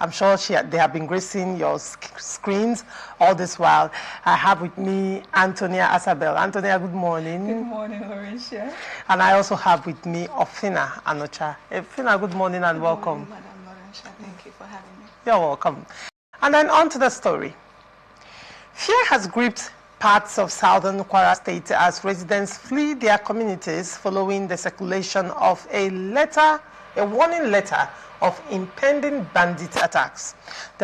I'm sure they have been gracing your screens all this while. I have with me Antonia Asabel. Antonia, good morning. Good morning, Laurentia. And I also have with me Ofina Anocha. Ofina, good morning and welcome. Good morning, Madam Laurentia. Thank you for having me. You're welcome. And then on to the story. Fear has gripped parts of southern Kwara State as residents flee their communities following the circulation of a warning letter of impending bandit attacks.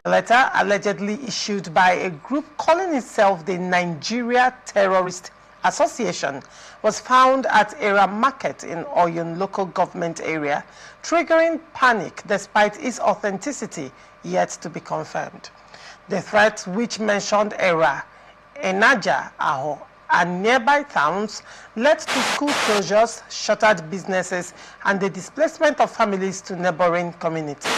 The letter, allegedly issued by a group calling itself the Nigeria Terrorist Association, was found at Era Market in Oyun local government area, triggering panic despite its authenticity yet to be confirmed. The threat, which mentioned Era, Enaja, Aho, and nearby towns, led to school closures, shuttered businesses, and the displacement of families to neighboring communities.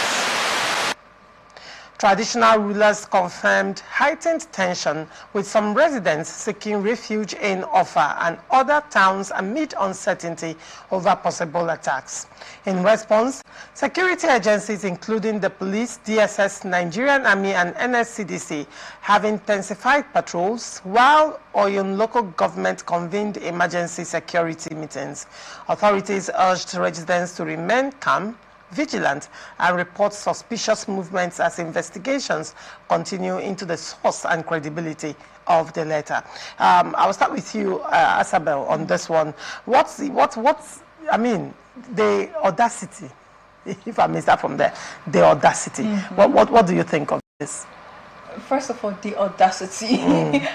Traditional rulers confirmed heightened tension, with some residents seeking refuge in Offa and other towns amid uncertainty over possible attacks. In response, security agencies including the police, DSS, Nigerian Army and NSCDC have intensified patrols, while Oyun local government convened emergency security meetings. Authorities urged residents to remain calm, vigilant, and report suspicious movements as investigations continue into the source and credibility of the letter. I'll start with you, Asabel, on this one. What's the audacity, if I may start from there, the audacity. What do you think of this? First of all, the audacity.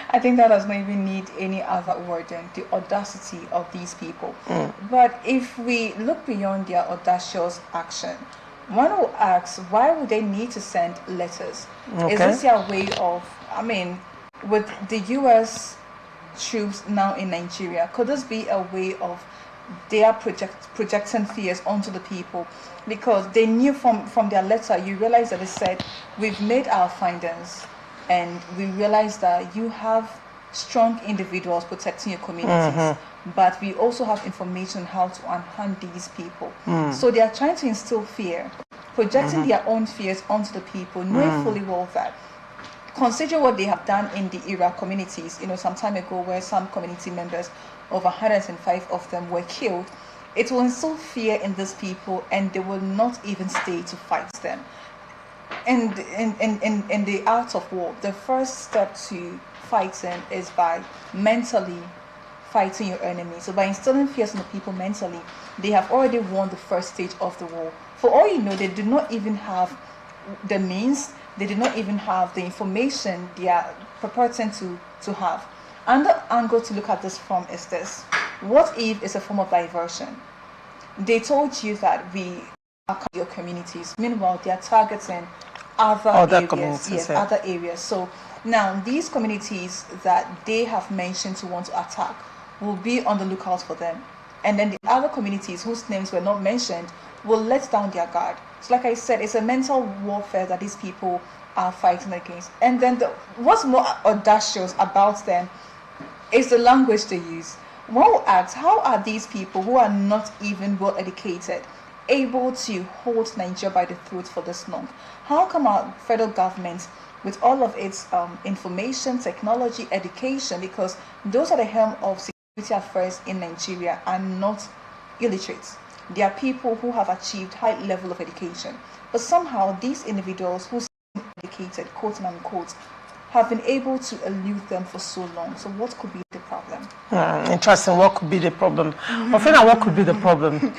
I think that does not even need any other word than the audacity of these people. But if we look beyond their audacious action, one will ask, why would they need to send letters? Okay. Is this their way of, with the U.S. troops now in Nigeria, could this be a way of their projecting fears onto the people? Because they knew from their letter, you realize that it said, we've made our findings and we realize that you have strong individuals protecting your communities, but we also have information how to unhand these people. So they are trying to instill fear, projecting their own fears onto the people, knowing fully well that, consider what they have done in the Era communities, some time ago, where some community members, over 105 of them, were killed. It will instill fear in these people, and they will not even stay to fight them. And in the art of war, the first step to fighting is by mentally fighting your enemy. So by instilling fears in the people mentally, they have already won the first stage of the war. For all you know, they do not even have the means, they do not even have the information they are purporting to have. Another angle to look at this from is this: what if it's a form of diversion? They told you that we are your communities. Meanwhile, they are targeting other areas. Yes, yeah. Other areas. So now these communities that they have mentioned to want to attack will be on the lookout for them. And then the other communities whose names were not mentioned will let down their guard. So like I said, it's a mental warfare that these people are fighting against. And then what's more audacious about them is the language they use. One will ask, how are these people who are not even well educated able to hold Nigeria by the throat for this long? How come our federal government, with all of its information, technology, education, because those are the helm of security affairs in Nigeria, are not illiterate? They are people who have achieved high level of education. But somehow these individuals who seem educated, quote and unquote, have been able to elude them for so long. So what could be the problem? Interesting. What could be the problem? Ofina, what could be the problem?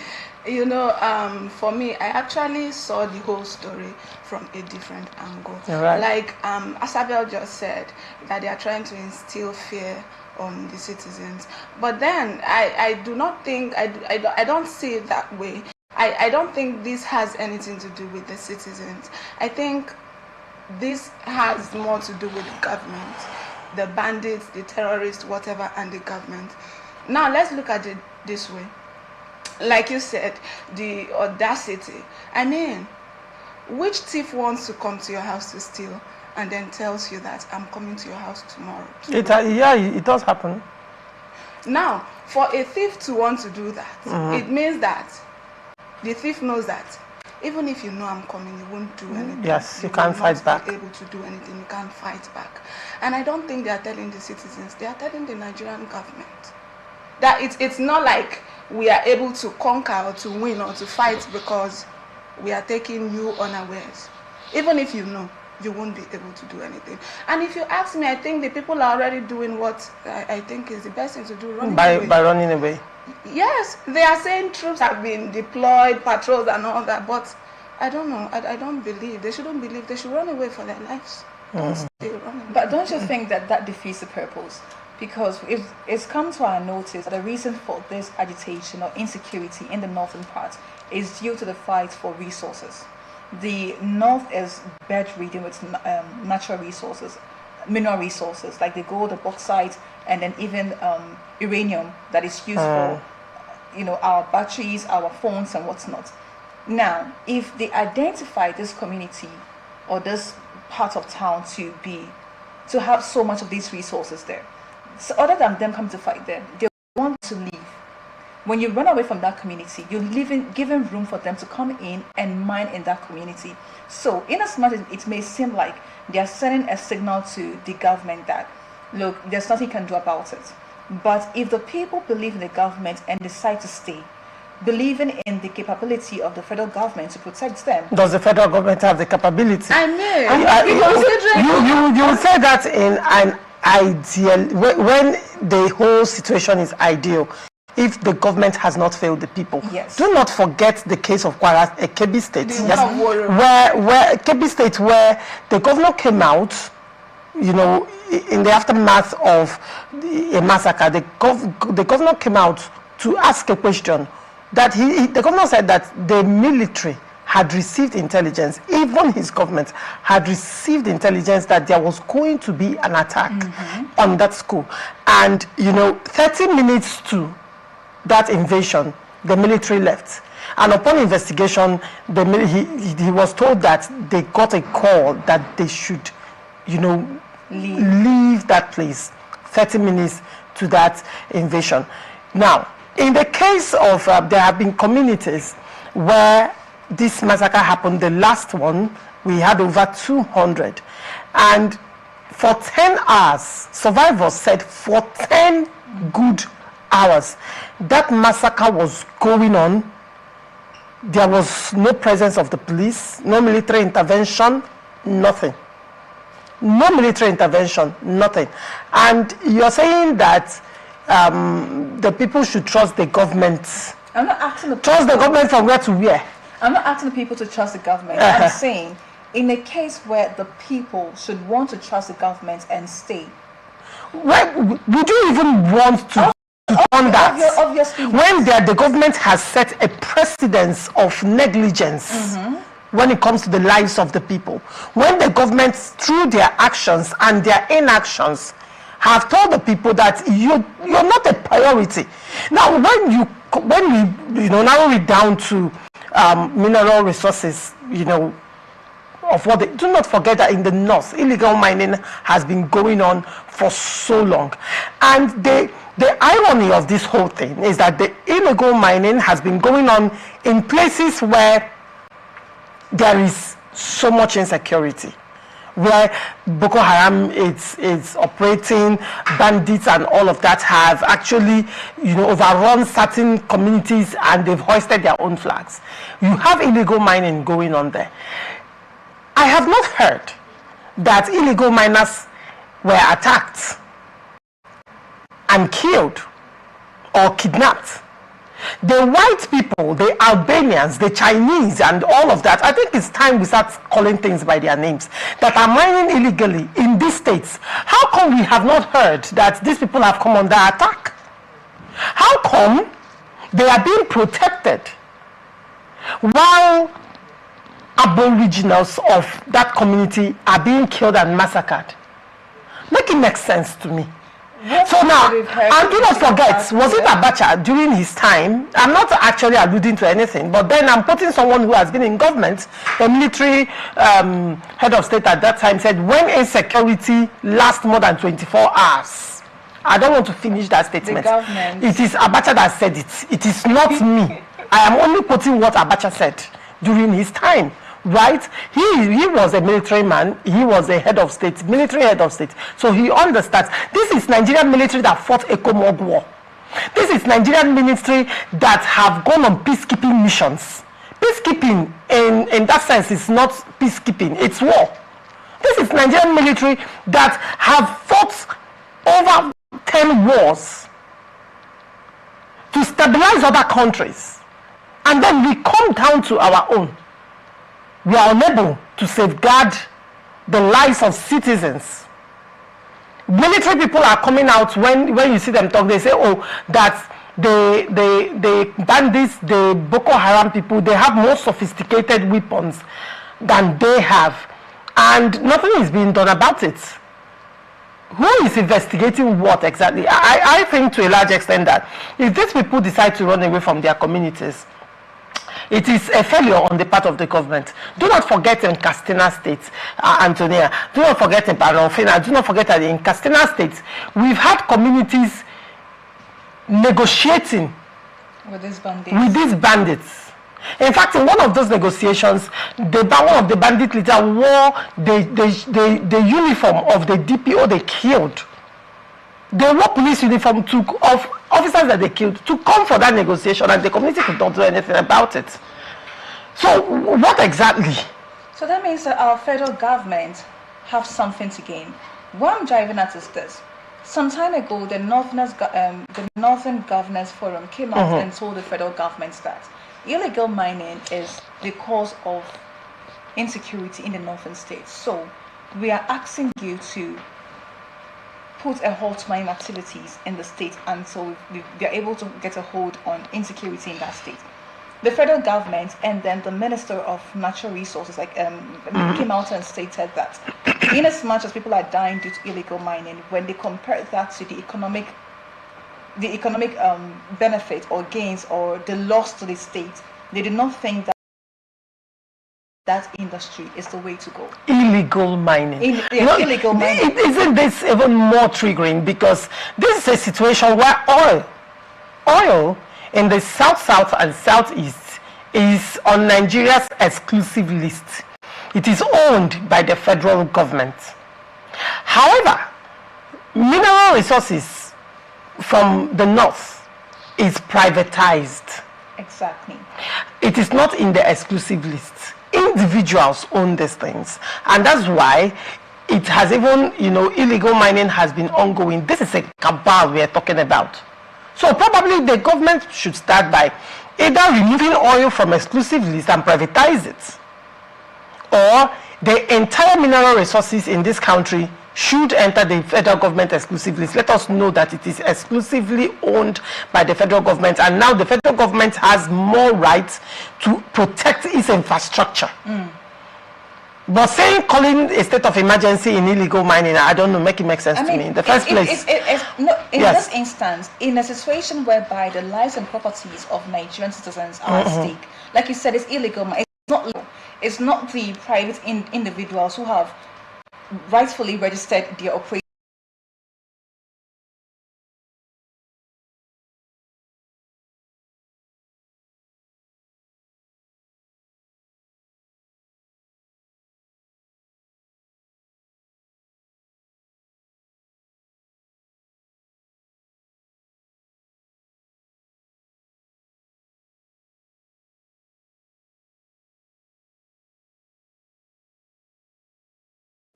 For me, I actually saw the whole story from a different angle. Right. Like Asabel just said, that they are trying to instill fear on the citizens. But then I do not think, I don't see it that way. I don't think this has anything to do with the citizens. I think this has more to do with the government, the bandits, the terrorists, whatever, and the government. Now let's look at it this way. Like you said, the audacity. I mean, which thief wants to come to your house to steal and then tells you that I'm coming to your house tomorrow? It does happen. Now, for a thief to want to do that, it means that the thief knows that Even if you know I'm coming, you won't do anything. Yes, you can't fight back. Be able to do anything. You can't fight back. And I don't think they are telling the citizens. They are telling the Nigerian government that it's not like we are able to conquer or to win or to fight because we are taking you unawares. Even if you know, you won't be able to do anything. And if you ask me, I think the people are already doing what I think is the best thing to do, running away. By running away. Yes, they are saying troops have been deployed, patrols and all that, but I don't know. I don't believe. They shouldn't believe. They should run away for their lives. Don't stay running. But don't you think that defeats the purpose? Because if it's come to our notice that the reason for this agitation or insecurity in the northern part is due to the fight for resources. The north is bedridden with natural resources, mineral resources like the gold, the bauxite, and then even uranium that is used for, our batteries, our phones, and what's not. Now, if they identify this community or this part of town to have so much of these resources there, so other than them coming to fight them, they want to leave. When you run away from that community, you're giving room for them to come in and mine in that community. So, in as much as it may seem like they are sending a signal to the government that, look, there's nothing you can do about it. But if the people believe in the government and decide to stay, believing in the capability of the federal government to protect them. Does the federal government have the capability? I mean, you will say that in an ideal, when the whole situation is ideal, if the government has not failed the people. Yes. Do not forget the case of Kebbi State, where Kebbi State, where the governor came out, in the aftermath of a massacre, the governor came out to ask a question. That the governor said that the military had received intelligence, even his government had received intelligence that there was going to be an attack on that school. And, 30 minutes to that invasion, the military left. And upon investigation, he was told that they got a call that they should, leave that place 30 minutes to that invasion. Now, in the case of, there have been communities where this massacre happened. The last one, we had over 200. And for 10 hours, survivors said for 10 good hours, that massacre was going on. There was no presence of the police, no military intervention, nothing. No military intervention, nothing. And you're saying that the people should trust the government. I'm not asking trust the government from where to where. I'm not asking the people to trust the government. I'm saying, in a case where the people should want to trust the government and stay. Well, would you even want to on that? Obviously, when the government has set a precedence of negligence when it comes to the lives of the people, when the government, through their actions and their inactions, have told the people that you're not a priority. Now, when we narrow it down to mineral resources, of what do not forget that in the north, illegal mining has been going on for so long. And the irony of this whole thing is that the illegal mining has been going on in places where there is so much insecurity, where Boko Haram is operating, bandits and all of that have actually, overrun certain communities and they've hoisted their own flags. You have illegal mining going on there. I have not heard that illegal miners were attacked and killed or kidnapped. The white people, the Albanians, the Chinese and all of that, I think it's time we start calling things by their names, that are mining illegally in these states. How come we have not heard that these people have come under attack? How come they are being protected while aboriginals of that community are being killed and massacred? Make it make sense to me. So now, and do not forget, was it Abacha during his time? I'm not actually alluding to anything, but then I'm putting someone who has been in government. The military head of state at that time said, when insecurity lasts more than 24 hours. I don't want to finish that statement. The government. It is Abacha that said it. It is not me. I am only quoting what Abacha said. during his time, right? He was a military man. He was a head of state, military head of state. So he understands. This is Nigerian military that fought a Comog War. This is Nigerian military that have gone on peacekeeping missions. Peacekeeping in that sense is not peacekeeping, it's war. This is Nigerian military that have fought over 10 wars to stabilize other countries. And then we come down to our own. We are unable to safeguard the lives of citizens. Military people are coming out when you see them talk, they say, oh, that the bandits, the Boko Haram people, they have more sophisticated weapons than they have. And nothing is being done about it. Who is investigating what exactly? I think to a large extent that if these people decide to run away from their communities, it is a failure on the part of the government. Do not forget in Castina State, Antonia, do not forget in Panofina, do not forget that in Castina State, we've had communities negotiating with these bandits. In fact, in one of those negotiations, one of the bandit leaders wore the uniform of the DPO they killed. They wore police uniform of officers that they killed to come for that negotiation, and the community could not do anything about it. So what exactly? So that means that our federal government have something to gain. What I'm driving at is this. Some time ago, the Northern Governors Forum came out and told the federal government that illegal mining is the cause of insecurity in the northern states. So we are asking you to put a halt to mining activities in the state until we are able to get a hold on insecurity in that state. The federal government and then the Minister of Natural Resources came out and stated that in as much as people are dying due to illegal mining, when they compare that to the economic benefit or gains or the loss to the state, they do not think that that industry is the way to go. Illegal mining. Illegal mining. Isn't this even more triggering? Because this is a situation where oil in the south and southeast is on Nigeria's exclusive list. It is owned by the federal government. However, mineral resources from the north is privatized. Exactly. It is not in the exclusive list. Individuals own these things, and that's why it has even, illegal mining has been ongoing. This is a cabal we are talking about. So probably the government should start by either removing oil from exclusive list and privatize it, or the entire mineral resources in this country should enter the federal government exclusive list. Let us know that it is exclusively owned by the federal government, and now the federal government has more rights to protect its infrastructure. But calling a state of emergency in illegal mining, I don't know, make sense to me in the first place. In this instance, in a situation whereby the lives and properties of Nigerian citizens are at stake, like you said, it's illegal. It's not legal. It's not the private individuals who have rightfully registered their operation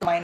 mine.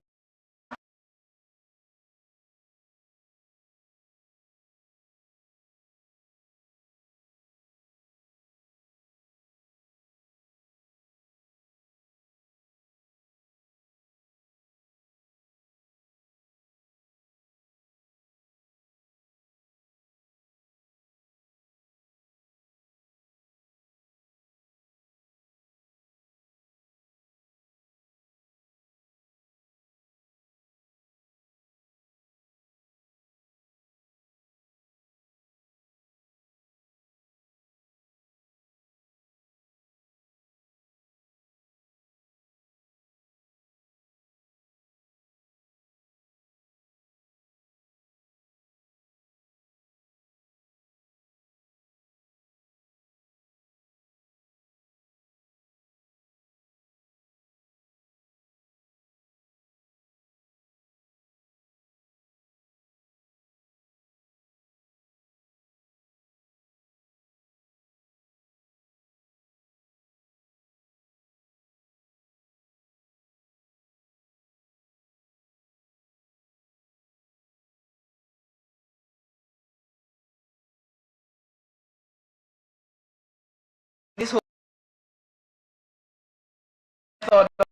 thought of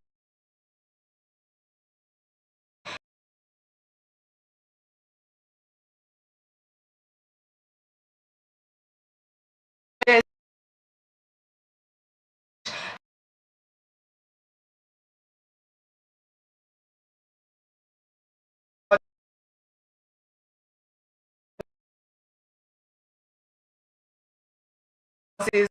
this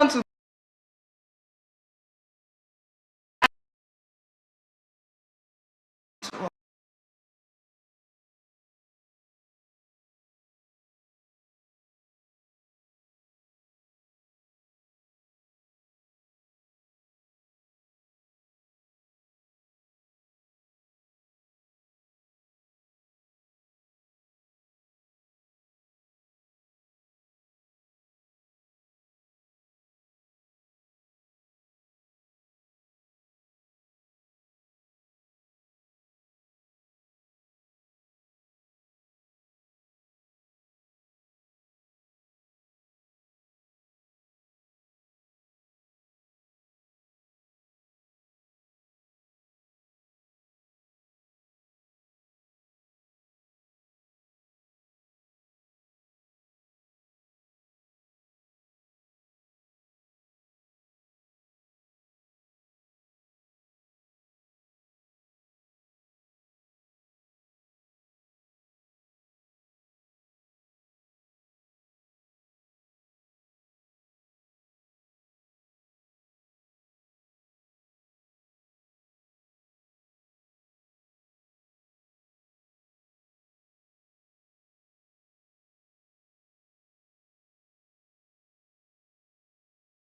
to